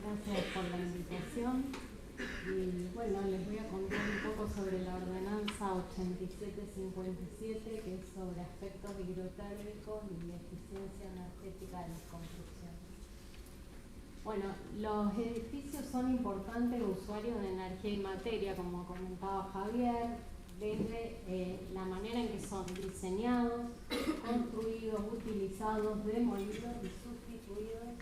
Gracias por la invitación. Y bueno, les voy a contar un poco sobre la ordenanza 8757, que es sobre aspectos hidrotérmicos y eficiencia energética de las construcciones. Bueno, los edificios son importantes usuarios de energía y materia, como comentaba Javier, desde la manera en que son diseñados, construidos, utilizados, demolidos y sustituidos,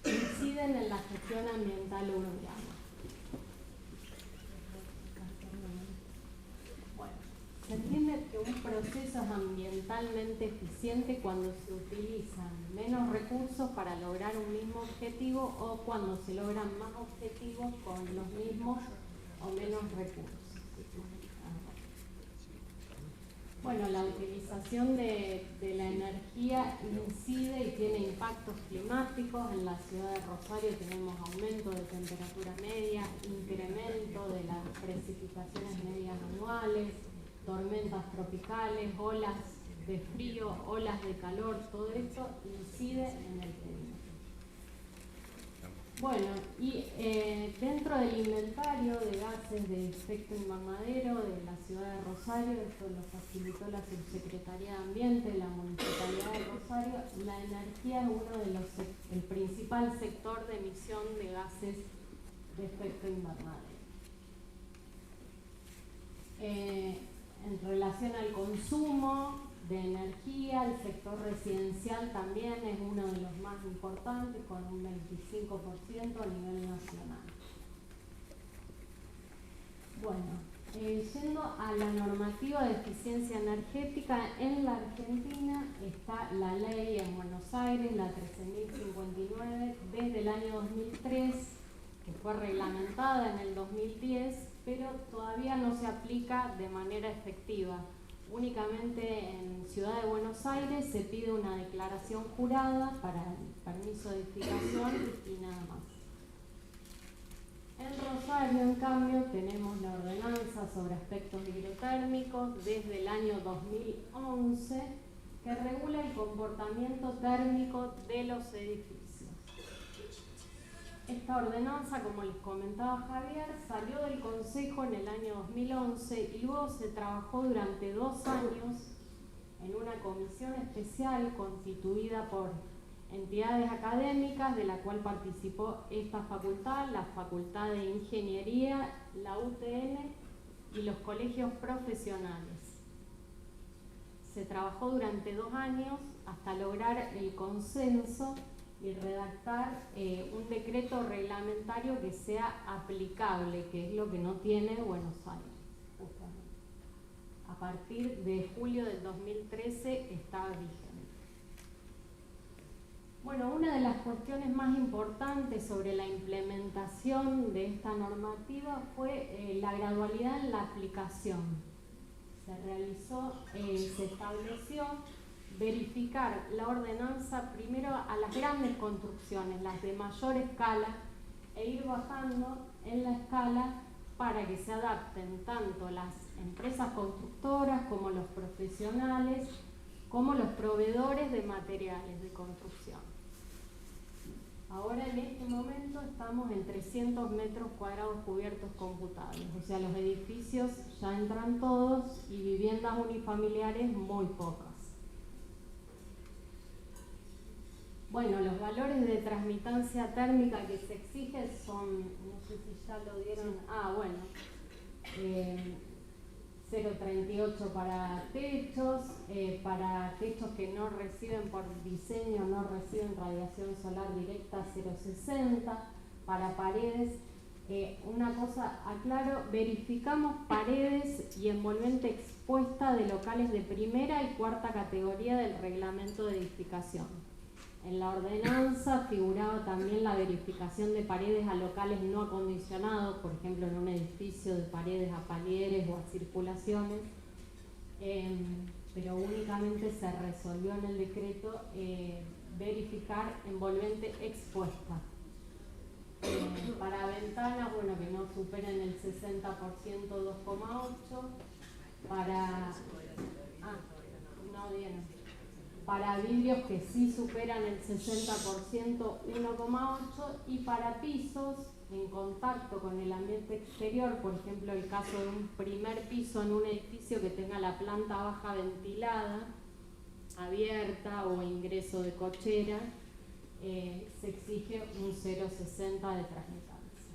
inciden en la gestión ambiental urbana. Bueno, se entiende que un proceso es ambientalmente eficiente cuando se utilizan menos recursos para lograr un mismo objetivo o cuando se logran más objetivos con los mismos o menos recursos. Bueno, la utilización de la energía incide y tiene impactos climáticos. En la ciudad de Rosario tenemos aumento de temperatura media, incremento de las precipitaciones medias anuales, tormentas tropicales, olas de frío, olas de calor, todo esto incide en el clima. Bueno, y dentro del inventario de gases de efecto invernadero de la ciudad de Rosario, esto lo facilitó la Subsecretaría de Ambiente de la Municipalidad de Rosario, la energía es el principal sector de emisión de gases de efecto invernadero. En relación al consumo de energía, el sector residencial también es uno de los más importantes, con un 25% a nivel nacional. Bueno, yendo a la normativa de eficiencia energética, en la Argentina está la ley en Buenos Aires, la 13.059, desde el año 2003, que fue reglamentada en el 2010, pero todavía no se aplica de manera efectiva. Únicamente en Ciudad de Buenos Aires se pide una declaración jurada para el permiso de edificación y nada más. En Rosario, en cambio, tenemos la ordenanza sobre aspectos hidrotérmicos desde el año 2011 que regula el comportamiento térmico de los edificios. Esta ordenanza, como les comentaba Javier, salió del Consejo en el año 2011 y luego se trabajó durante 2 años en una comisión especial constituida por entidades académicas, de la cual participó esta facultad, la Facultad de Ingeniería, la UTN y los colegios profesionales. Se trabajó durante 2 años hasta lograr el consenso y redactar un decreto reglamentario que sea aplicable, que es lo que no tiene Buenos Aires, justamente. A partir de julio del 2013 estaba vigente. Bueno, una de las cuestiones más importantes sobre la implementación de esta normativa fue la gradualidad en la aplicación. Se estableció verificar la ordenanza primero a las grandes construcciones, las de mayor escala, e ir bajando en la escala para que se adapten tanto las empresas constructoras como los profesionales, como los proveedores de materiales de construcción. Ahora en este momento estamos en 300 metros cuadrados cubiertos computables, o sea, los edificios ya entran todos y viviendas unifamiliares muy pocas. Bueno, los valores de transmitancia térmica que se exigen son, no sé si ya lo dieron, 0,38 para techos que no reciben por diseño, no reciben radiación solar directa, 0,60, para paredes. Una cosa aclaro, verificamos paredes y envolvente expuesta de locales de primera y cuarta categoría del reglamento de edificación. En la ordenanza figuraba también la verificación de paredes a locales no acondicionados, por ejemplo en un edificio de paredes a palieres o a circulaciones, pero únicamente se resolvió en el decreto verificar envolvente expuesta. Para ventanas, bueno, que no superen el 60%, 2,8. Para... no dieron. para vidrios que sí superan el 60%, 1,8, y para pisos en contacto con el ambiente exterior, por ejemplo el caso de un primer piso en un edificio que tenga la planta baja ventilada, abierta o ingreso de cochera, se exige un 0,60 de transmitancia.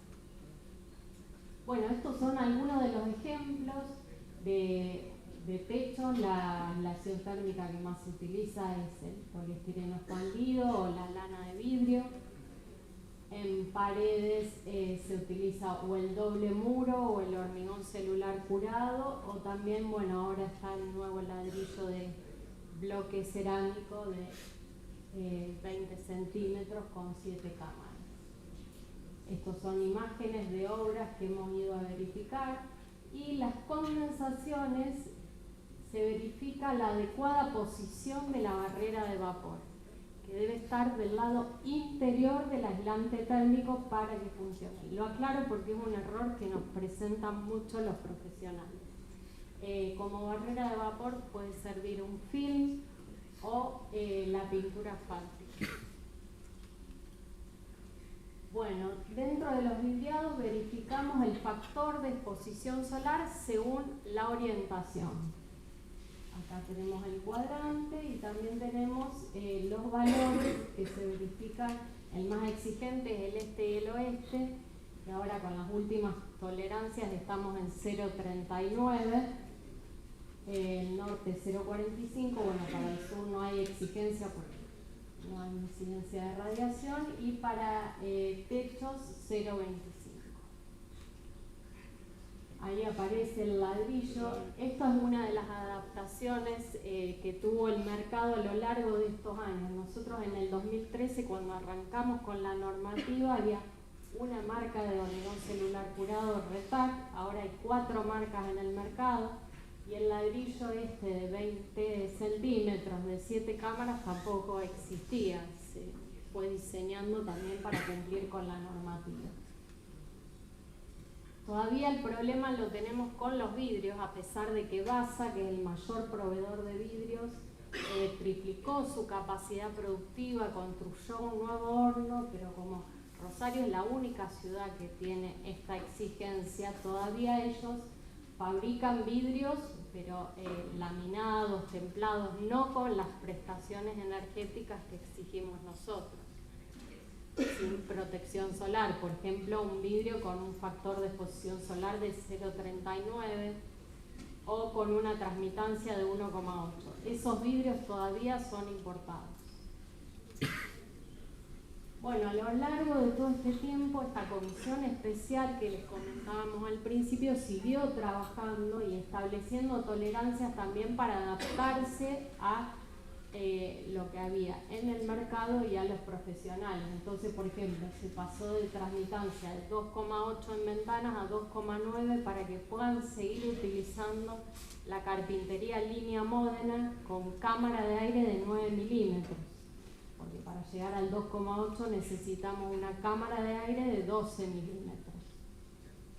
Bueno, estos son algunos de los ejemplos de techos. La aislación térmica que más se utiliza es el poliestireno expandido o la lana de vidrio. En paredes se utiliza o el doble muro o el hormigón celular curado, o también, bueno, ahora está el nuevo ladrillo de bloque cerámico de 20 centímetros con 7 cámaras. Estos son imágenes de obras que hemos ido a verificar, y las condensaciones se verifica la adecuada posición de la barrera de vapor, que debe estar del lado interior del aislante térmico para que funcione. Lo aclaro porque es un error que nos presentan mucho los profesionales. Como barrera de vapor puede servir un film o la pintura asfáltica. Bueno, dentro de los vidriados verificamos el factor de exposición solar según la orientación. Acá tenemos el cuadrante y también tenemos los valores que se verifican. El más exigente es el este y el oeste, que ahora con las últimas tolerancias estamos en 0,39, el norte 0,45, bueno, para el sur no hay exigencia porque no hay incidencia de radiación, y para techos 0,25. Ahí aparece el ladrillo. Esta es una de las adaptaciones que tuvo el mercado a lo largo de estos años. Nosotros en el 2013, cuando arrancamos con la normativa, había una marca de hormigón celular curado, Retac. Ahora hay 4 marcas en el mercado, y el ladrillo este de 20 centímetros de 7 cámaras tampoco existía. Se fue diseñando también para cumplir con la normativa. Todavía el problema lo tenemos con los vidrios, a pesar de que BASA, que es el mayor proveedor de vidrios, triplicó su capacidad productiva, construyó un nuevo horno, pero como Rosario es la única ciudad que tiene esta exigencia, todavía ellos fabrican vidrios, pero laminados, templados, no con las prestaciones energéticas que exigimos nosotros, sin protección solar. Por ejemplo, un vidrio con un factor de exposición solar de 0,39 o con una transmitancia de 1,8. Esos vidrios todavía son importados. Bueno, a lo largo de todo este tiempo, esta comisión especial que les comentábamos al principio siguió trabajando y estableciendo tolerancias también para adaptarse a lo que había en el mercado y a los profesionales. Entonces, por ejemplo, se pasó de transmitancia de 2,8 en ventanas a 2,9 para que puedan seguir utilizando la carpintería línea Módena con cámara de aire de 9 milímetros, porque para llegar al 2,8 necesitamos una cámara de aire de 12 milímetros.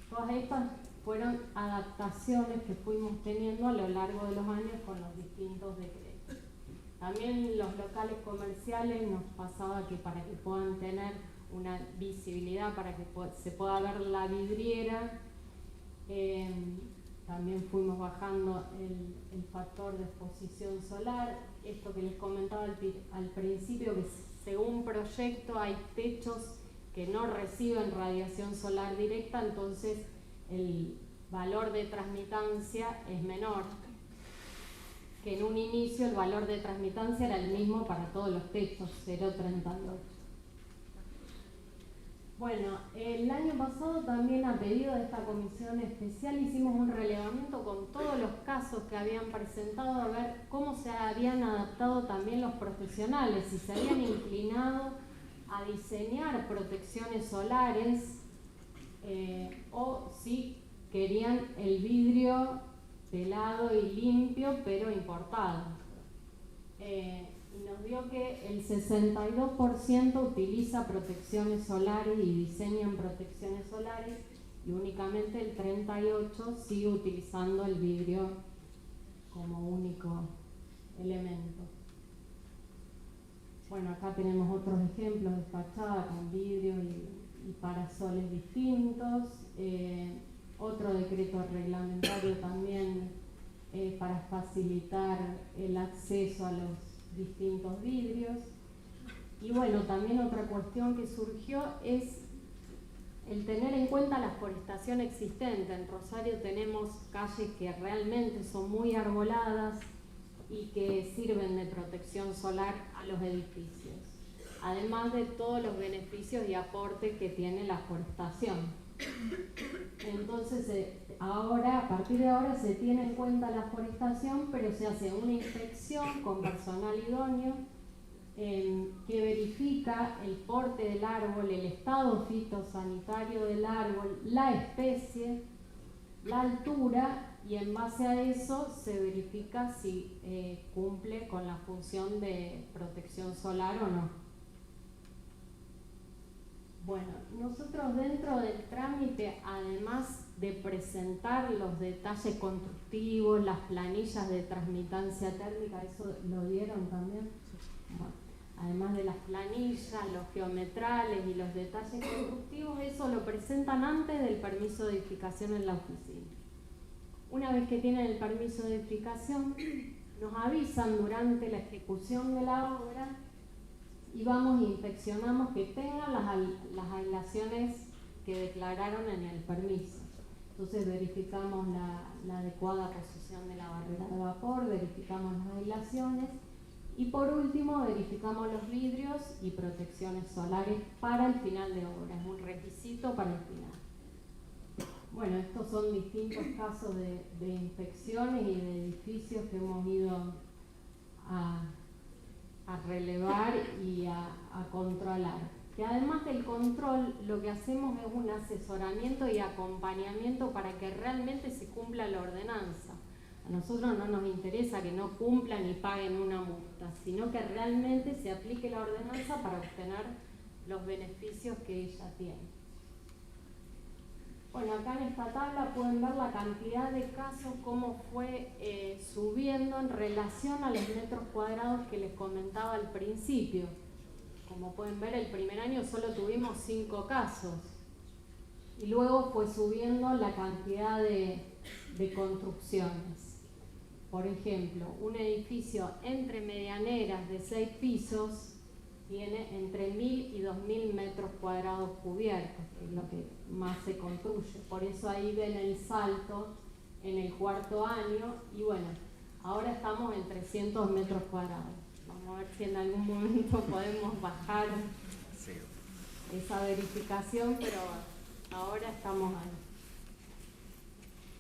Todas estas fueron adaptaciones que fuimos teniendo a lo largo de los años con los distintos decretos. También los locales comerciales nos pasaba que para que puedan tener una visibilidad, para que se pueda ver la vidriera, también fuimos bajando el factor de exposición solar. Esto que les comentaba al principio, que según proyecto hay techos que no reciben radiación solar directa, entonces el valor de transmitancia es menor. Que en un inicio el valor de transmitancia era el mismo para todos los techos, 0,38. Bueno, el año pasado también, a pedido de esta comisión especial, hicimos un relevamiento con todos los casos que habían presentado, a ver cómo se habían adaptado también los profesionales, si se habían inclinado a diseñar protecciones solares o si querían el vidrio pelado y limpio, pero importado. Y nos dio que el 62% utiliza protecciones solares y diseñan protecciones solares, y únicamente el 38% sigue utilizando el vidrio como único elemento. Bueno, acá tenemos otros ejemplos de fachada con vidrio y parasoles distintos. Otro decreto reglamentario también para facilitar el acceso a los distintos vidrios. Y bueno, también otra cuestión que surgió es el tener en cuenta la forestación existente. En Rosario tenemos calles que realmente son muy arboladas y que sirven de protección solar a los edificios, además de todos los beneficios y aportes que tiene la forestación. Entonces, a partir de ahora se tiene en cuenta la forestación, pero se hace una inspección con personal idóneo que verifica el porte del árbol, el estado fitosanitario del árbol, la especie, la altura, y en base a eso se verifica si cumple con la función de protección solar o no. Bueno, nosotros dentro del trámite, además de presentar los detalles constructivos, las planillas de transmitancia térmica, ¿eso lo dieron también? Bueno, además de las planillas, los geometrales y los detalles constructivos, eso lo presentan antes del permiso de edificación en la oficina. Una vez que tienen el permiso de edificación, nos avisan durante la ejecución de la obra y vamos e inspeccionamos que tengan las aislaciones que declararon en el permiso. Entonces verificamos la adecuada posición de la barrera de vapor, verificamos las aislaciones y por último verificamos los vidrios y protecciones solares para el final de obra. Es un requisito para el final. Bueno, estos son distintos casos de inspecciones y de edificios que hemos ido a relevar y a controlar. Que además del control, lo que hacemos es un asesoramiento y acompañamiento para que realmente se cumpla la ordenanza. A nosotros no nos interesa que no cumplan y paguen una multa, sino que realmente se aplique la ordenanza para obtener los beneficios que ella tiene. Bueno, acá en esta tabla pueden ver la cantidad de casos, cómo fue subiendo en relación a los metros cuadrados que les comentaba al principio. Como pueden ver, el primer año solo tuvimos 5 casos y luego fue subiendo la cantidad de construcciones. Por ejemplo, un edificio entre medianeras de 6 pisos tiene entre 1.000 y 2.000 metros cuadrados cubiertos, que es lo que más se construye. Por eso ahí ven el salto en el cuarto año y bueno, ahora estamos en 300 metros cuadrados. Vamos a ver si en algún momento podemos bajar esa verificación, pero ahora estamos ahí.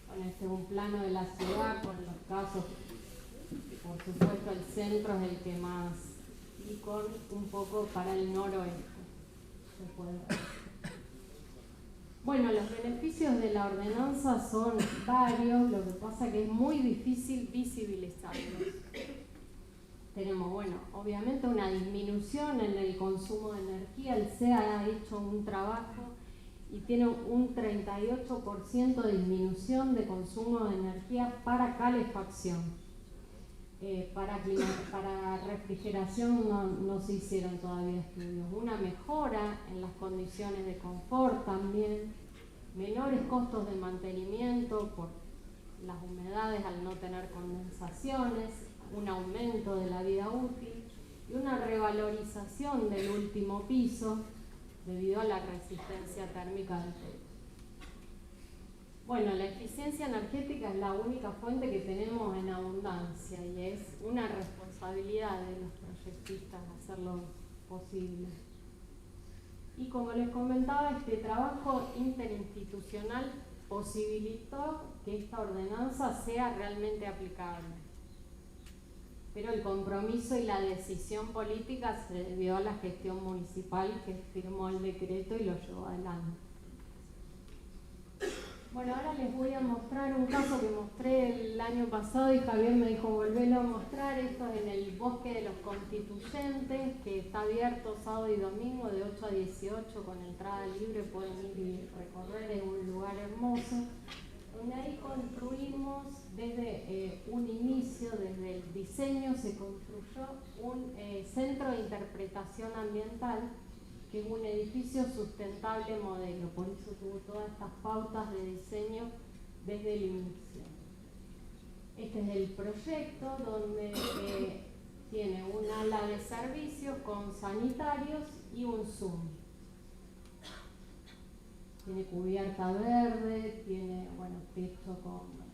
Bueno, este es un plano de la ciudad con los casos, por supuesto el centro es el que más, y con un poco para el noroeste. Se puede ver. Bueno, los beneficios de la ordenanza son varios, lo que pasa que es muy difícil visibilizarlos. Tenemos, bueno, obviamente una disminución en el consumo de energía. El CEA ha hecho un trabajo y tiene un 38% de disminución de consumo de energía para calefacción. Para refrigeración no se hicieron todavía estudios. Una mejora en las condiciones de confort también, menores costos de mantenimiento por las humedades al no tener condensaciones, un aumento de la vida útil y una revalorización del último piso debido a la resistencia térmica del techo. Bueno, la eficiencia energética es la única fuente que tenemos en abundancia y es una responsabilidad de los proyectistas hacerlo posible. Y como les comentaba, este trabajo interinstitucional posibilitó que esta ordenanza sea realmente aplicable. Pero el compromiso y la decisión política se debió a la gestión municipal que firmó el decreto y lo llevó adelante. Bueno, ahora les voy a mostrar un caso que mostré el año pasado y Javier me dijo volverlo a mostrar. Esto es en el Bosque de los Constituyentes, que está abierto sábado y domingo de 8 a 18 con entrada libre, pueden ir y recorrer, es un lugar hermoso, UNADI construimos desde un inicio, desde el diseño, se construyó un centro de interpretación ambiental, que es un edificio sustentable modelo, por eso tuvo todas estas pautas de diseño desde el inicio. Este es el proyecto donde tiene un ala de servicios con sanitarios y un Zoom. Tiene cubierta verde, tiene techo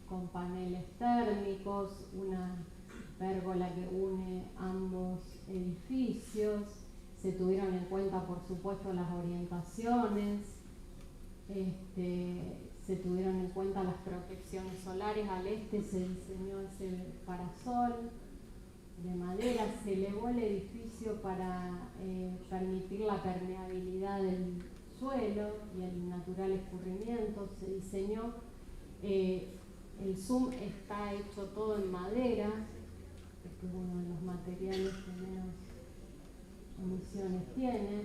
con paneles térmicos, una pérgola que une ambos edificios. Se tuvieron en cuenta, por supuesto, las orientaciones, se tuvieron en cuenta las protecciones solares. Al este se diseñó ese parasol de madera, se elevó el edificio para permitir la permeabilidad del suelo y el natural escurrimiento. Se diseñó, el Zoom está hecho todo en madera, este es uno de los materiales que menos emisiones tiene.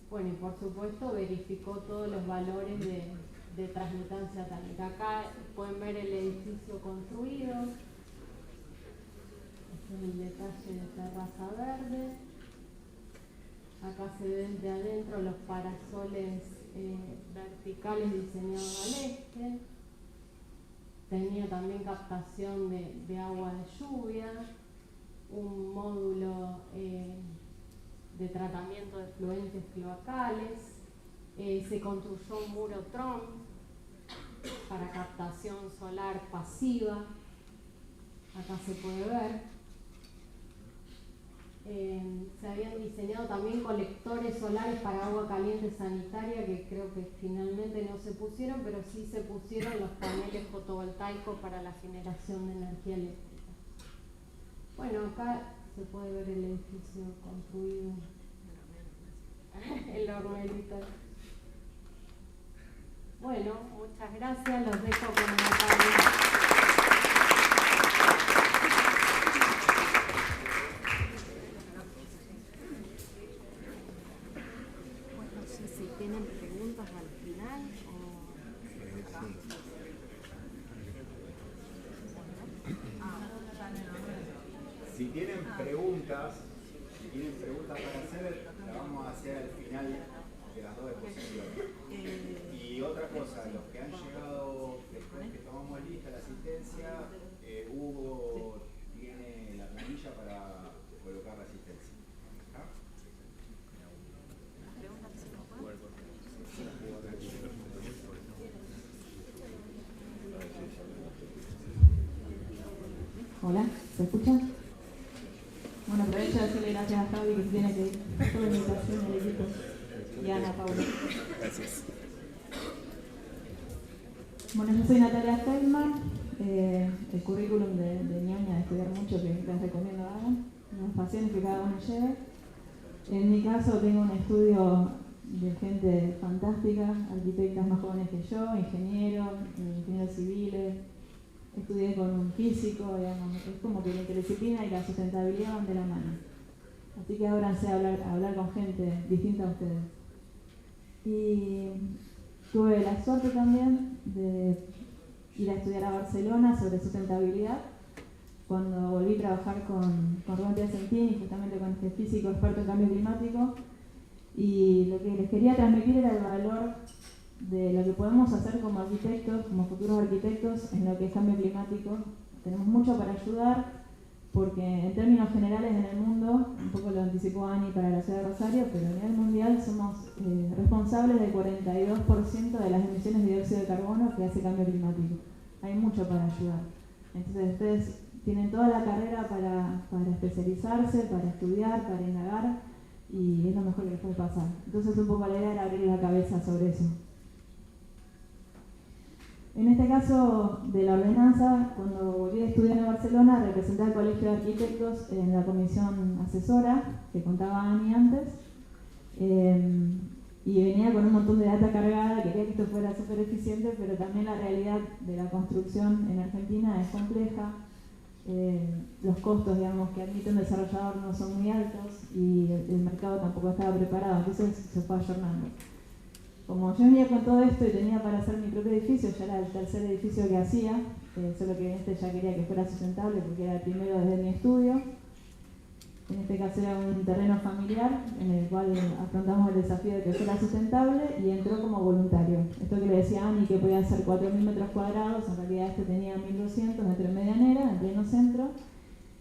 Bueno, y por supuesto verificó todos los valores de transmitancia térmica. Acá pueden ver el edificio construido. Este es el detalle de terraza verde. Acá se ven de adentro los parasoles verticales diseñados al este. Tenía también captación de agua de lluvia, un módulo de tratamiento de efluentes cloacales. Se construyó un muro TRON para captación solar pasiva. Acá se puede ver. Se habían diseñado también colectores solares para agua caliente sanitaria, que creo que finalmente no se pusieron, pero sí se pusieron los paneles fotovoltaicos para la generación de energía eléctrica. Bueno, acá se puede ver el edificio construido, el hormelito. Bueno, muchas gracias, los dejo con Natalia. ¿Tienen preguntas al final? Si tienen preguntas para hacer, las vamos a hacer al final de las dos exposiciones. Y otra cosa, los que han llegado después que tomamos lista la asistencia, Hugo tiene la planilla para colocar la asistencia. Hola, ¿se escucha? Bueno, aprovecho de decirle gracias a Fabi que se tiene que ir. Por la invitación al equipo. Y a Ana Paula. Gracias. Bueno, yo soy Natalia Feldman. El currículum de ñoña de estudiar mucho que les recomiendo hagan. Unas pasiones que cada uno lleve. En mi caso tengo un estudio de gente fantástica, arquitectas más jóvenes que yo, ingenieros civiles. Estudié con un físico, digamos, es como que la interdisciplina y la sustentabilidad van de la mano. Así que ábranse a hablar con gente distinta a ustedes. Y tuve la suerte también de ir a estudiar a Barcelona sobre sustentabilidad. Cuando volví a trabajar con Rubén Piacentini, justamente con este físico experto en cambio climático, y lo que les quería transmitir era el valor de lo que podemos hacer como arquitectos, como futuros arquitectos, en lo que es cambio climático. Tenemos mucho para ayudar, porque en términos generales en el mundo, un poco lo anticipó Ani para la ciudad de Rosario, pero a nivel mundial somos responsables del 42% de las emisiones de dióxido de carbono que hace cambio climático. Hay mucho para ayudar. Entonces ustedes tienen toda la carrera para especializarse, para estudiar, para indagar, y es lo mejor que les puede pasar. Entonces un poco la idea era abrir la cabeza sobre eso. En este caso de la ordenanza, cuando volví a estudiar en Barcelona, representé al Colegio de Arquitectos en la comisión asesora, que contaba Ani antes, y venía con un montón de data cargada, quería que esto fuera súper eficiente, pero también la realidad de la construcción en Argentina es compleja. Los costos, digamos, que admite un desarrollador no son muy altos y el mercado tampoco estaba preparado, entonces se fue ayornando. como yo venía con todo esto y tenía para hacer mi propio edificio, ya era el tercer edificio que hacía, solo que este ya quería que fuera sustentable porque era el primero desde mi estudio. En este caso era un terreno familiar en el cual afrontamos el desafío de que fuera sustentable y entró como voluntario. Esto que le decía Ani, que podía ser 4.000 metros cuadrados, en realidad este tenía 1.200 entre Medianera, en pleno centro.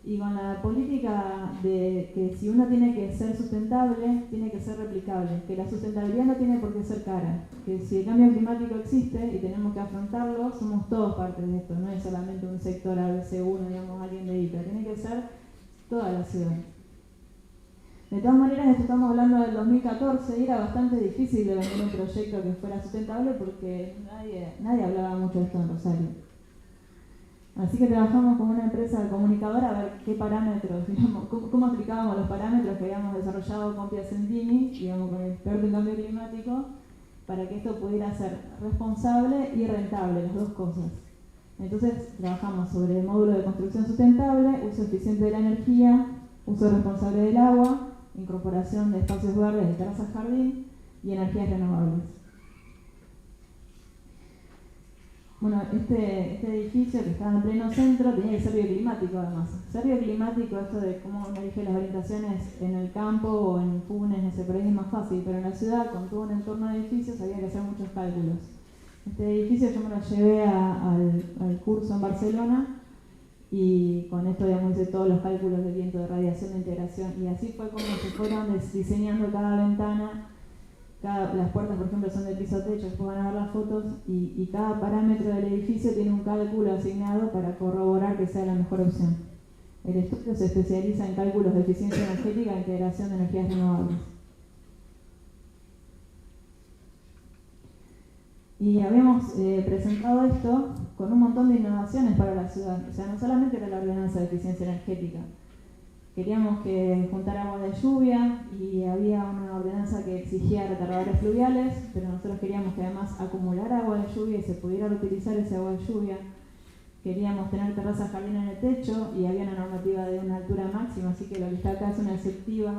Y con la política de que si uno tiene que ser sustentable, tiene que ser replicable, que la sustentabilidad no tiene por qué ser cara, que si el cambio climático existe y tenemos que afrontarlo, somos todos parte de esto, no es solamente un sector ABC1, digamos, alguien de IPA, tiene que ser toda la ciudad. De todas maneras, esto estamos hablando del 2014 y era bastante difícil de vender un proyecto que fuera sustentable porque nadie hablaba mucho de esto en Rosario. Así que trabajamos con una empresa comunicadora a ver qué parámetros, digamos, cómo aplicábamos los parámetros que habíamos desarrollado con Piacentini, digamos, con el experto en cambio climático, para que esto pudiera ser responsable y rentable, las dos cosas. Entonces trabajamos sobre el módulo de construcción sustentable, uso eficiente de la energía, uso responsable del agua, incorporación de espacios verdes de terrazas jardín y energías renovables. Bueno, este edificio que estaba en pleno centro tenía que ser bioclimático además. Ser bioclimático, esto de cómo uno elige las orientaciones en el campo o en Funes, por ahí es más fácil, pero en la ciudad, con todo un entorno de edificios, había que hacer muchos cálculos. Este edificio yo me lo llevé al curso en Barcelona y con esto, digamos, hice todos los cálculos de viento, de radiación, de integración, y así fue como se fueron diseñando cada ventana. Las puertas, por ejemplo, son de piso techo, después van a ver las fotos, y cada parámetro del edificio tiene un cálculo asignado para corroborar que sea la mejor opción. El estudio se especializa en cálculos de eficiencia energética e integración de energías renovables. Y habíamos presentado esto con un montón de innovaciones para la ciudad. O sea, no solamente era la ordenanza de eficiencia energética. Queríamos que juntar agua de lluvia y había una ordenanza que exigía retardadores fluviales, pero nosotros queríamos que además acumular agua de lluvia y se pudiera reutilizar ese agua de lluvia. Queríamos tener terrazas jardín en el techo y había una normativa de una altura máxima, así que lo que está acá es una exceptiva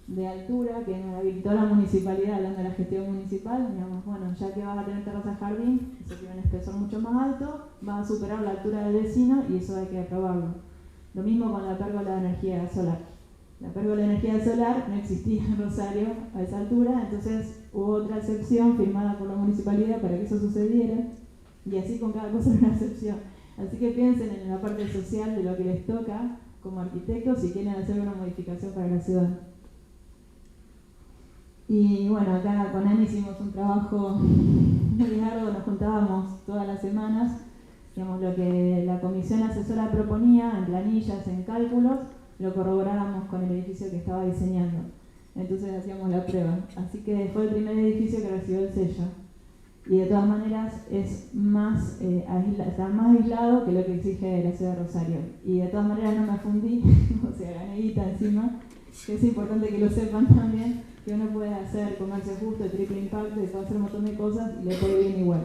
de altura que nos habilitó la municipalidad, hablando de la gestión municipal. Digamos, bueno, ya que vas a tener terrazas jardín, eso tiene un espesor mucho más alto, vas a superar la altura del vecino y eso hay que aprobarlo. Lo mismo con la pérgola de energía solar. La pérgola de energía solar no existía en Rosario a esa altura, entonces hubo otra excepción firmada por la municipalidad para que eso sucediera, y así con cada cosa una excepción. Así que piensen en la parte social de lo que les toca como arquitectos si quieren hacer una modificación para la ciudad. Y bueno, acá con Ani hicimos un trabajo muy largo, nos juntábamos todas las semanas. Digamos, lo que la comisión asesora proponía en planillas, en cálculos, lo corroborábamos con el edificio que estaba diseñando. Entonces hacíamos la prueba. Así que fue el primer edificio que recibió el sello. Y de todas maneras es más, está más aislado que lo que exige la ciudad de Rosario. Y de todas maneras no me fundí, o sea, gané guita encima, que es importante que lo sepan también, que uno puede hacer comercio justo, triple impacto, y puede hacer un montón de cosas y le puede bien igual.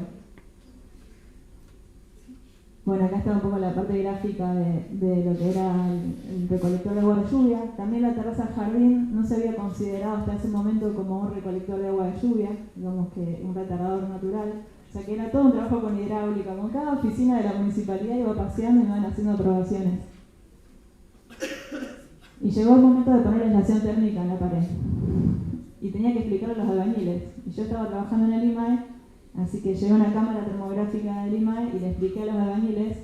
Bueno, acá está un poco la parte gráfica de lo que era el recolector de agua de lluvia. También la terraza jardín no se había considerado hasta ese momento como un recolector de agua de lluvia, digamos que un retardador natural. O sea que era todo un trabajo con hidráulica. Con cada oficina de la municipalidad iba paseando y iban haciendo aprobaciones. Y llegó el momento de poner aislación térmica en la pared. Y tenía que explicarle a los albañiles. Y yo estaba trabajando en el IMAE. Así que llevé una cámara termográfica del IMAE y le expliqué a los albañiles.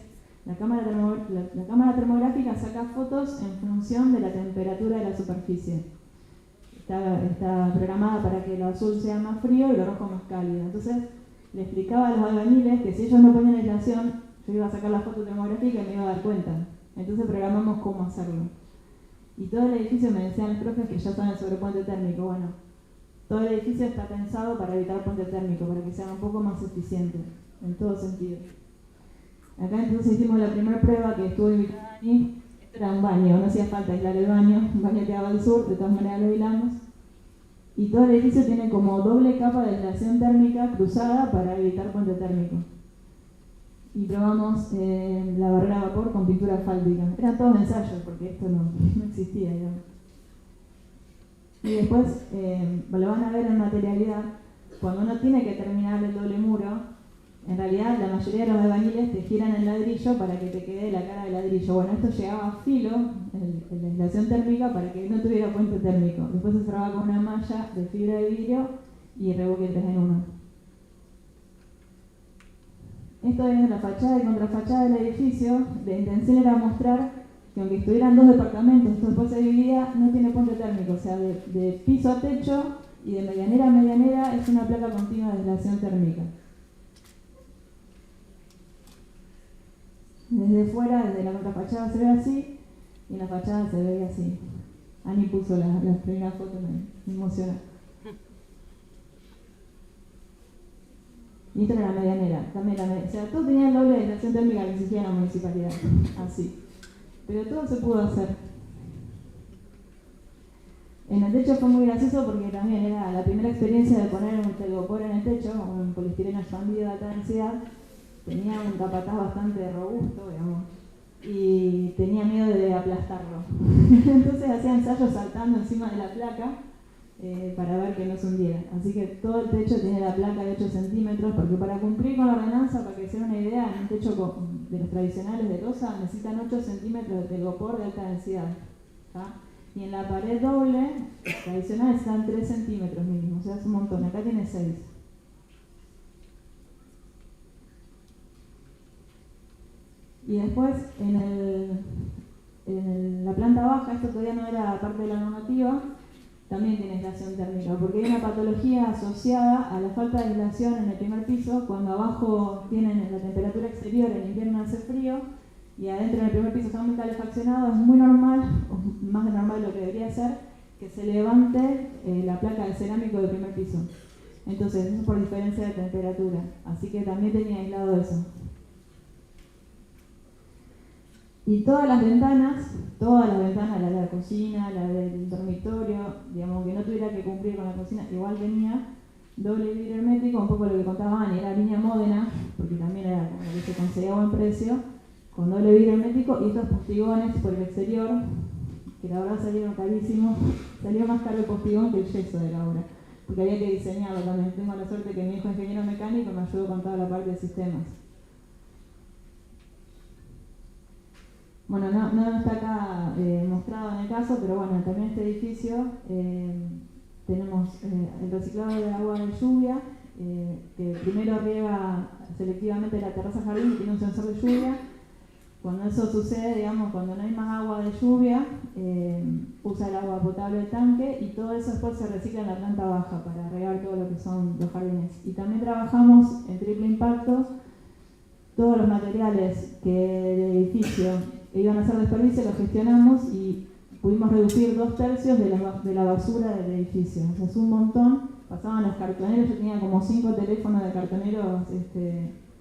La cámara termográfica saca fotos en función de la temperatura de la superficie. Está programada para que lo azul sea más frío y lo rojo más cálido. Entonces le explicaba a los albañiles que si ellos no ponían aislación, yo iba a sacar la foto termográfica y me iba a dar cuenta. Entonces programamos cómo hacerlo. Y todo el edificio, me decían los profes que ya saben sobre puente térmico. Bueno, todo el edificio está pensado para evitar puente térmico, para que sea un poco más eficiente, en todo sentido. Acá entonces hicimos la primera prueba que estuvo invitada aquí. Esto era un baño, no hacía falta aislar el baño, un baño que daba al sur, de todas maneras lo aislamos. Y todo el edificio tiene como doble capa de aislación térmica cruzada para evitar puente térmico. Y probamos la barrera a vapor con pintura asfáltica. Eran todos ensayos, porque esto no existía, digamos. Y después, lo van a ver en materialidad, cuando uno tiene que terminar el doble muro, en realidad la mayoría de los albañiles te giran el ladrillo para que te quede la cara de ladrillo. Bueno, esto llegaba a filo, la aislación térmica, para que no tuviera puente térmico. Después se cerraba con una malla de fibra de vidrio y revoque 3 en 1. Esto es la fachada y contrafachada del edificio. La intención era mostrar que aunque estuvieran 2 departamentos, esto después se dividía, no tiene puente térmico, o sea, de piso a techo y de medianera a medianera es una placa continua de aislación térmica. Desde fuera, desde la contrafachada se ve así y en la fachada se ve así. Ani puso la primera foto, me emociona. Y esta era la medianera, también o sea, todo tenía el doble de aislación térmica que exigía la municipalidad, así. Pero todo se pudo hacer. En el techo fue muy gracioso porque también era la primera experiencia de poner un telgopor en el techo, un poliestireno expandido de alta densidad. Tenía un capataz bastante robusto, digamos, y tenía miedo de aplastarlo. Entonces hacía ensayos saltando encima de la placa para ver que no se hundiera. Así que todo el techo tiene la placa de 8 centímetros, porque para cumplir con la ordenanza, para que se den una idea, en un techo de los tradicionales de losa necesitan 8 centímetros de telgopor de alta densidad. ¿Tá? Y en la pared doble tradicional necesitan 3 centímetros mínimo, o sea, es un montón. Acá tiene 6. Y después, en la planta baja, esto todavía no era parte de la normativa, también tiene aislación térmica, porque hay una patología asociada a la falta de aislación en el primer piso, cuando abajo tienen la temperatura exterior, en invierno hace frío, y adentro en el primer piso está muy calefaccionado, es muy normal, o más de normal de lo que debería ser, que se levante la placa de cerámico del primer piso. Entonces, eso es por diferencia de temperatura, así que también tenía aislado eso. Y todas las ventanas, la de la cocina, la del dormitorio, digamos que no tuviera que cumplir con la cocina, igual tenía doble vidrio hermético, un poco lo que contaba Ani, era línea Módena, porque también era como lo que se conseguía a buen precio, con doble vidrio hermético y estos postigones por el exterior, que la verdad salieron carísimos, salió más caro el postigón que el yeso de la obra, porque había que diseñarlo también. Tengo la suerte que mi hijo es ingeniero mecánico y me ayudó con toda la parte de sistemas. Bueno, no está acá mostrado en el caso, pero bueno, también este edificio tenemos el reciclado de agua de lluvia, que primero riega selectivamente la terraza jardín y tiene un sensor de lluvia. Cuando eso sucede, digamos, cuando no hay más agua de lluvia, usa el agua potable del tanque y todo eso después se recicla en la planta baja para regar todo lo que son los jardines. Y también trabajamos en triple impacto, todos los materiales que del edificio iban a ser desperdicio, los gestionamos y pudimos reducir 2/3 de la basura del edificio. O sea, es un montón. Pasaban los cartoneros, yo tenía como 5 teléfonos de cartoneros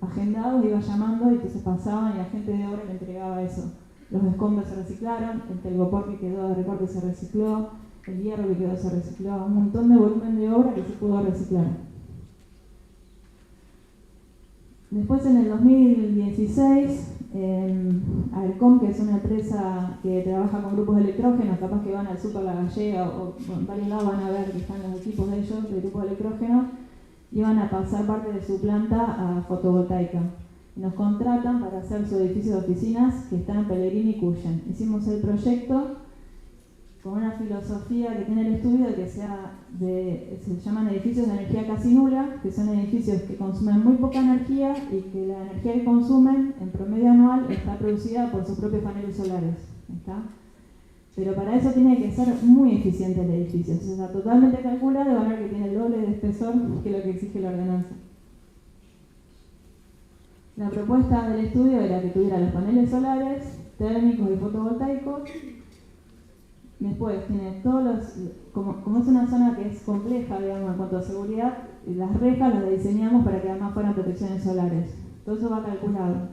agendados, iba llamando y entonces pasaban y la gente de obra le entregaba eso. Los escombros se reciclaron, el telgopor que quedó de recorte se recicló, el hierro que quedó se recicló, un montón de volumen de obra que se pudo reciclar. Después en el 2016, Aercom, que es una empresa que trabaja con grupos de electrógenos, capaz que van al Super La Gallega o en varios lados van a ver que están los equipos de ellos, de grupos de electrógenos, iban a pasar parte de su planta a fotovoltaica. Nos contratan para hacer su edificio de oficinas que está en Pellegrini y Cuyen. Hicimos el proyecto con una filosofía que tiene el estudio de que se llaman edificios de energía casi nula, que son edificios que consumen muy poca energía y que la energía que consumen en promedio anual está producida por sus propios paneles solares. ¿Está? Pero para eso tiene que ser muy eficiente el edificio, entonces está totalmente calculado de manera que tiene el doble de espesor que lo que exige la ordenanza. La propuesta del estudio era que tuviera los paneles solares, térmicos y fotovoltaicos. Después tiene todos los, como es una zona que es compleja, digamos, en cuanto a seguridad, las rejas las diseñamos para que además fueran protecciones solares. Todo eso va calculado.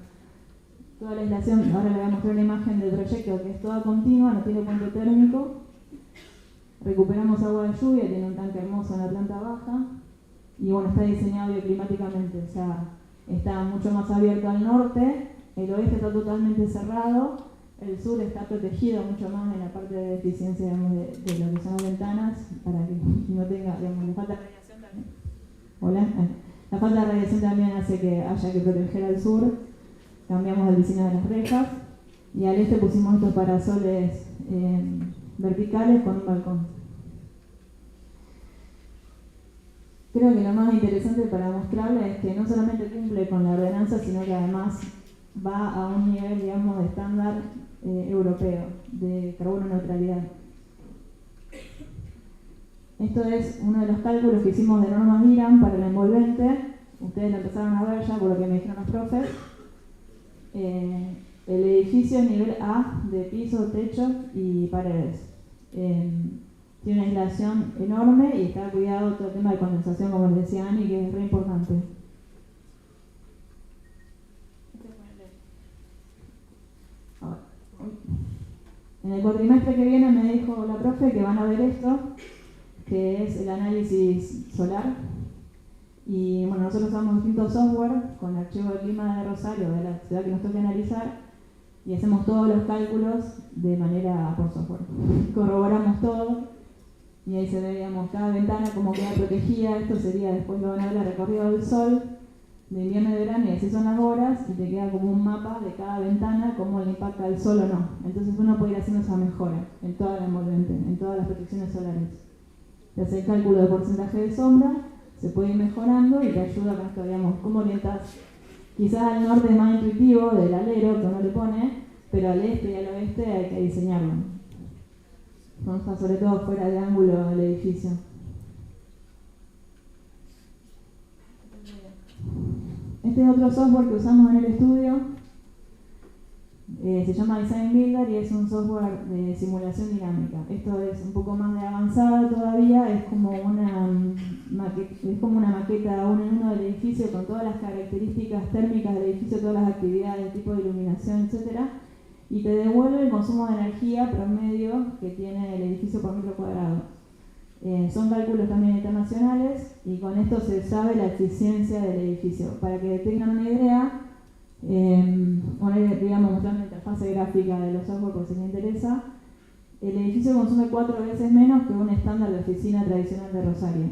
Toda la aislación, ahora le voy a mostrar una imagen del proyecto que es toda continua, no tiene puente térmico. Recuperamos agua de lluvia, tiene un tanque hermoso en la planta baja. Y bueno, está diseñado bioclimáticamente, o sea, está mucho más abierto al norte, el oeste está totalmente cerrado. El sur está protegido mucho más en la parte de eficiencia, digamos, de lo que son las ventanas, para que no tenga, digamos, le falta radiación también. La falta de radiación también hace que haya que proteger al sur. Cambiamos el diseño de las rejas y al este pusimos estos parasoles verticales con un balcón. Creo que lo más interesante para mostrarles es que no solamente cumple con la ordenanza, sino que además va a un nivel, digamos, de estándar europeo de carbono neutralidad. Esto es uno de los cálculos que hicimos de normas IRAM para el envolvente. Ustedes lo empezaron a ver ya por lo que me dijeron los profes. El edificio es nivel A de piso, techo y paredes. Tiene una aislación enorme y está cuidado todo el tema de condensación, como les decía Ani, que es re importante. En el cuatrimestre que viene me dijo la profe que van a ver esto, que es el análisis solar. Y bueno, nosotros usamos distintos software con el archivo de clima de Rosario, de la ciudad que nos toca analizar, y hacemos todos los cálculos de manera por software. Corroboramos todo y ahí se ve, digamos, cada ventana cómo queda protegida. Esto sería, después lo van a ver, el recorrido del sol de invierno y de verano, y así son las horas, y te queda como un mapa de cada ventana, cómo le impacta el sol o no. Entonces uno puede ir haciendo esa mejora en toda la envolvente, en todas las protecciones solares. Te hace el cálculo de porcentaje de sombra, se puede ir mejorando y te ayuda con esto, digamos, cómo orientas. Quizás al norte es más intuitivo del alero que uno le pone, pero al este y al oeste hay que diseñarlo. Consta sobre todo fuera de ángulo del edificio. Este es otro software que usamos en el estudio. Se llama Design Builder y es un software de simulación dinámica. Esto es un poco más de avanzada todavía, es como una maqueta uno en uno del edificio con todas las características térmicas del edificio, todas las actividades, tipo de iluminación, etc. Y te devuelve el consumo de energía promedio que tiene el edificio por metro cuadrado. Son cálculos también internacionales y con esto se sabe la eficiencia del edificio. Para que tengan una idea, digamos, mostrar una interfase gráfica de los software por si les interesa. El edificio consume 4 veces menos que un estándar de oficina tradicional de Rosario.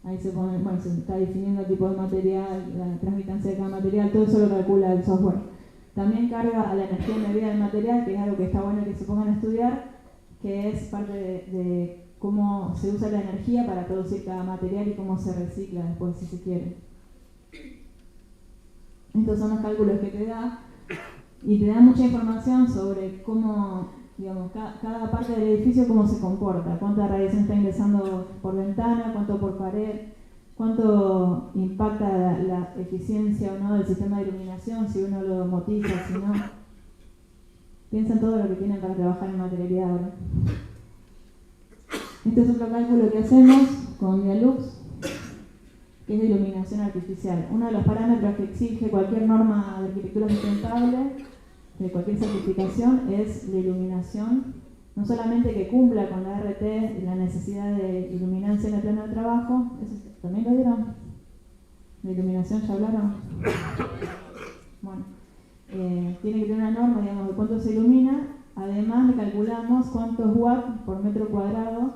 Ahí se pone, bueno, se está definiendo el tipo de material, la transmitancia de cada material, todo eso lo calcula el software. También carga a la energía medida del material, que es algo que está bueno que se pongan a estudiar, que es parte de cómo se usa la energía para producir cada material y cómo se recicla después, si se quiere. Estos son los cálculos que te da y te da mucha información sobre cómo, digamos, cada parte del edificio cómo se comporta, cuánta radiación está ingresando por ventana, cuánto por pared, cuánto impacta la eficiencia o no del sistema de iluminación, si uno lo motiza, si no. Piensa en todo lo que tienen para trabajar en materialidad ahora. Este es otro cálculo que hacemos con Dialux, que es de iluminación artificial. Uno de los parámetros que exige cualquier norma de arquitectura sustentable, de cualquier certificación, es la iluminación. No solamente que cumpla con la RT, la necesidad de iluminancia en el plano de trabajo, ¿eso también lo dieron? ¿De iluminación ya hablaron? Bueno, tiene que tener una norma, digamos, de cuánto se ilumina. Además, le calculamos cuántos watts por metro cuadrado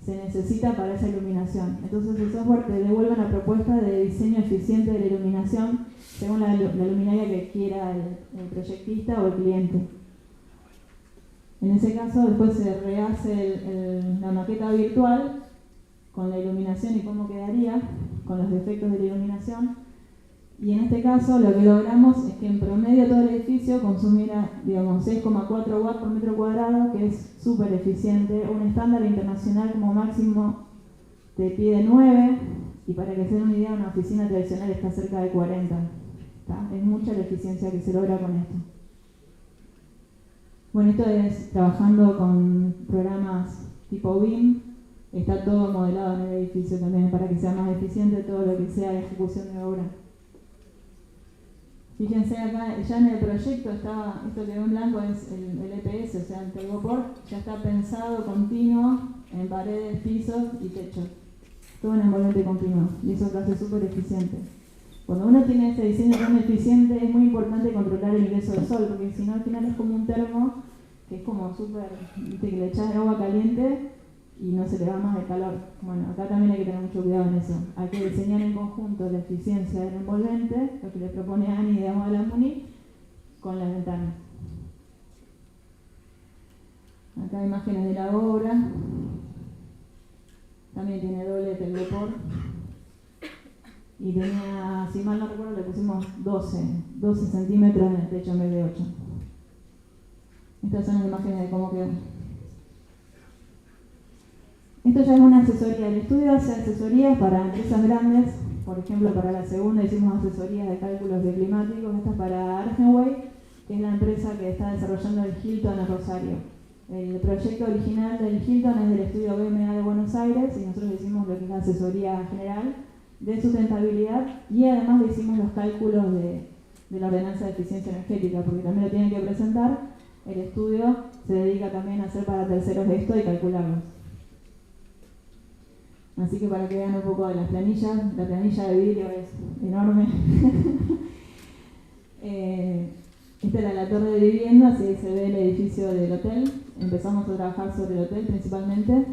se necesita para esa iluminación. Entonces el software te devuelve una propuesta de diseño eficiente de la iluminación según la luminaria que quiera el proyectista o el cliente. En ese caso después se rehace la maqueta virtual con la iluminación y cómo quedaría, con los defectos de la iluminación. Y en este caso lo que logramos es que en promedio todo el edificio consumiera, digamos, 6,4 watts por metro cuadrado, que es súper eficiente. Un estándar internacional como máximo te pide 9, y para que se den una idea, una oficina tradicional está cerca de 40. ¿Está? Es mucha la eficiencia que se logra con esto. Bueno, esto es trabajando con programas tipo BIM. Está todo modelado en el edificio también para que sea más eficiente todo lo que sea ejecución de obra. Fíjense acá, ya en el proyecto está, esto que ve en blanco es el EPS, o sea, el Telgoport, ya está pensado continuo en paredes, pisos y techo. Todo en envolvente continuo, y eso lo hace súper eficiente. Cuando uno tiene este diseño tan eficiente, es muy importante controlar el ingreso del sol, porque si no, al final es como un termo, que es como súper, que le echas agua caliente y no se le va más el calor. Bueno, acá también hay que tener mucho cuidado en eso. Hay que diseñar en conjunto la eficiencia del envolvente, lo que le propone Ani de Modela Muni, con las ventanas. Acá hay imágenes de la obra. También tiene doble telgopor. Y tenía, si mal no recuerdo, le pusimos 12 centímetros en el techo en vez de 8. Estas son las imágenes de cómo quedó. Esto ya es una asesoría. El estudio hace asesorías para empresas grandes. Por ejemplo, para la segunda hicimos asesorías de cálculos de climáticos. Esta es para Argenway, que es la empresa que está desarrollando el Hilton en Rosario. El proyecto original del Hilton es del estudio BMA de Buenos Aires y nosotros hicimos lo que es la asesoría general de sustentabilidad y además le hicimos los cálculos de la ordenanza de eficiencia energética, porque también lo tienen que presentar. El estudio se dedica también a hacer para terceros esto y calcularlos. Así que para que vean un poco de las planillas, la planilla de vidrio es enorme. Esta era la torre de viviendas y ahí se ve el edificio del hotel. Empezamos a trabajar sobre el hotel principalmente.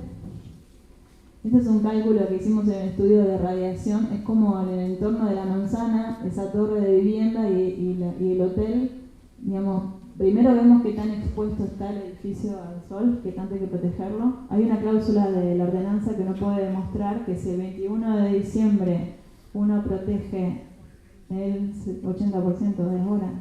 Este es un cálculo que hicimos en el estudio de radiación. Es como en el entorno de la manzana, esa torre de vivienda y el hotel. Digamos, primero vemos qué tan expuesto está el edificio al sol, qué tanto hay que protegerlo. Hay una cláusula de la ordenanza que no puede demostrar que si el 21 de diciembre uno protege el 80% de las horas.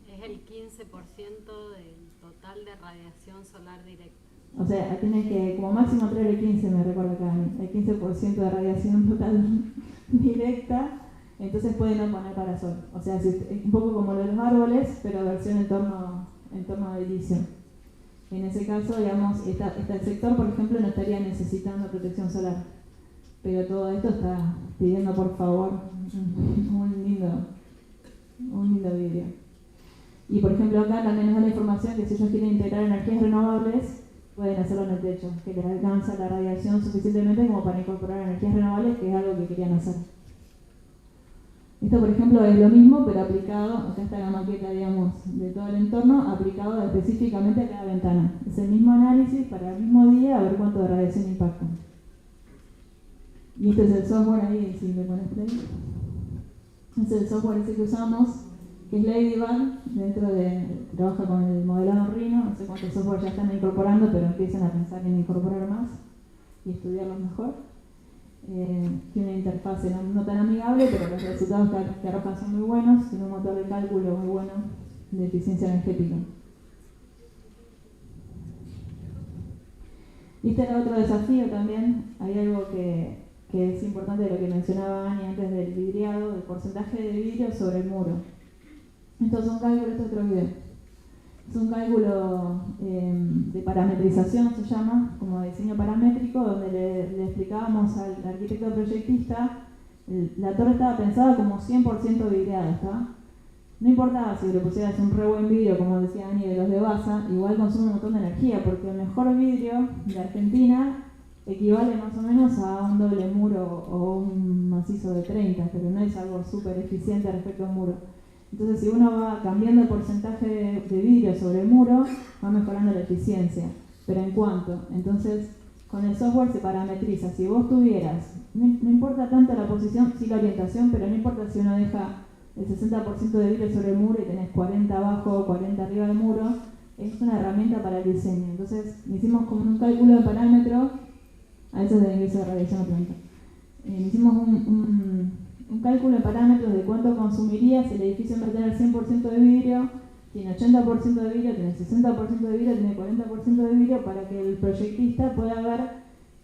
Es el 15% del total de radiación solar directa. O sea, tiene que como máximo traer el 15, me recuerdo acá, el 15% de radiación total directa, entonces puede no poner parasol. O sea, es un poco como lo de los árboles, pero versión entorno edilicio. En ese caso, digamos, el sector, por ejemplo, no estaría necesitando protección solar. Pero todo esto está pidiendo, por favor, un lindo vidrio. Y por ejemplo acá también nos da la información que si ellos quieren integrar energías renovables, pueden hacerlo en el techo, que les alcanza la radiación suficientemente como para incorporar energías renovables, que es algo que querían hacer. Esto por ejemplo es lo mismo, pero aplicado, acá está la maqueta, digamos, de todo el entorno, aplicado específicamente a cada ventana. Es el mismo análisis para el mismo día, a ver cuánto de radiación impacta. Y este es el software ahí, si le pones play. Este es el software ese que usamos, que es Ladybug, trabaja con el modelado Rhino, no sé cuántos software ya están incorporando, pero empiezan a pensar en incorporar más y estudiarlos mejor. Tiene una interfaz no tan amigable, pero los resultados que arrojan son muy buenos, tiene un motor de cálculo muy bueno de eficiencia energética. Y este era otro desafío también. Hay algo que es importante de lo que mencionaba Ani antes del vidriado, del porcentaje de vidrio sobre el muro. Esto es un cálculo, este es otro video. Es un cálculo de parametrización, se llama, como diseño paramétrico, donde le explicábamos al arquitecto proyectista, la torre estaba pensada como 100% vidriada, ¿está? No importaba si le pusieras un re buen vidrio, como decía Ani, de los de Basa, igual consume un montón de energía, porque el mejor vidrio de Argentina equivale más o menos a un doble muro o un macizo de 30, pero no es algo súper eficiente respecto a un muro. Entonces, si uno va cambiando el porcentaje de vidrio sobre el muro, va mejorando la eficiencia. Pero ¿en cuánto? Entonces, con el software se parametriza. Si vos tuvieras, no importa tanto la posición, sí la orientación, pero no importa si uno deja el 60% de vidrio sobre el muro y tenés 40 abajo, 40 arriba del muro, es una herramienta para el diseño. Entonces, hicimos como un cálculo de parámetros, a eso es del índice de radiación planta. Hicimos un cálculo de parámetros de cuánto consumiría si el edificio en vez de tener 100% de vidrio, tiene 80% de vidrio, tiene 60% de vidrio, tiene 40% de vidrio, para que el proyectista pueda ver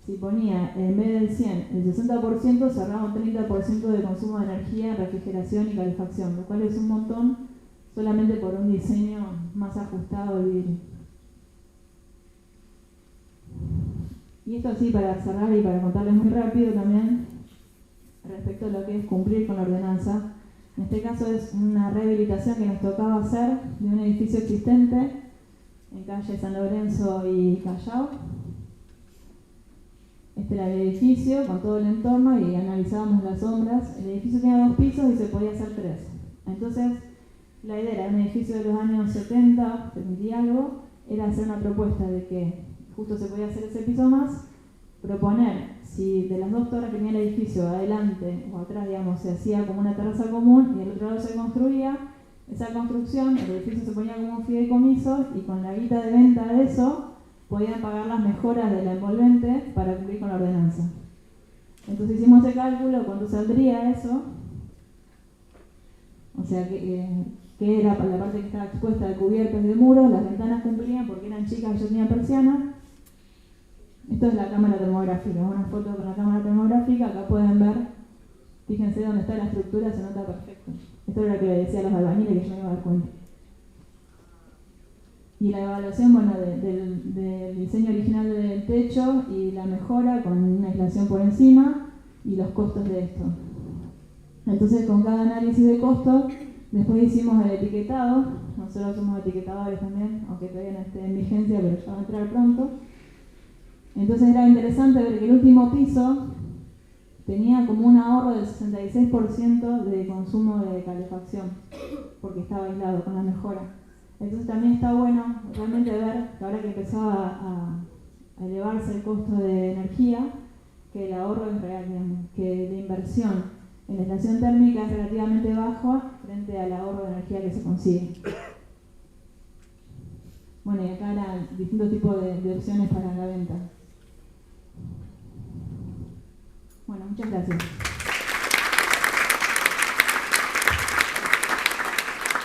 si ponía en vez del 100 el 60%, se ahorraba un 30% de consumo de energía en refrigeración y calefacción, lo cual es un montón solamente por un diseño más ajustado del vidrio. Y esto así para cerrar y para contarles muy rápido también, respecto a lo que es cumplir con la ordenanza. En este caso es una rehabilitación que nos tocaba hacer de un edificio existente en calle San Lorenzo y Callao. Este era el edificio con todo el entorno y analizábamos las sombras. El edificio tenía 2 pisos y se podía hacer 3. Entonces, la idea era un edificio de los años 70, 70 y algo, era hacer una propuesta de que justo se podía hacer ese piso más, proponer si de las dos torres que tenía el edificio, adelante o atrás, digamos, se hacía como una terraza común y al otro lado se construía, esa construcción, el edificio se ponía como un fideicomiso y con la guita de venta de eso podían pagar las mejoras de la envolvente para cumplir con la ordenanza. Entonces hicimos ese cálculo, cuánto saldría eso, o sea que era para la parte que estaba expuesta de cubiertas y de muros, las ventanas cumplían porque eran chicas y yo tenía persianas. Esto es la cámara termográfica, una foto con la cámara termográfica, acá pueden ver, fíjense dónde está la estructura, se nota perfecto. Esto era lo que le decía a los albañiles que yo me iba a dar cuenta. Y la evaluación, bueno, del diseño original del techo y la mejora con una aislación por encima y los costos de esto. Entonces, con cada análisis de costos, después hicimos el etiquetado. Nosotros somos etiquetadores también, aunque todavía no esté en vigencia, pero ya va a entrar pronto. Entonces era interesante ver que el último piso tenía como un ahorro del 66% de consumo de calefacción, porque estaba aislado con la mejora. Entonces también está bueno realmente ver que ahora que empezaba a elevarse el costo de energía, que el ahorro es real, digamos, que la inversión en la aislación térmica es relativamente baja frente al ahorro de energía que se consigue. Bueno, y acá eran distintos tipos de opciones para la venta. Bueno, muchas gracias.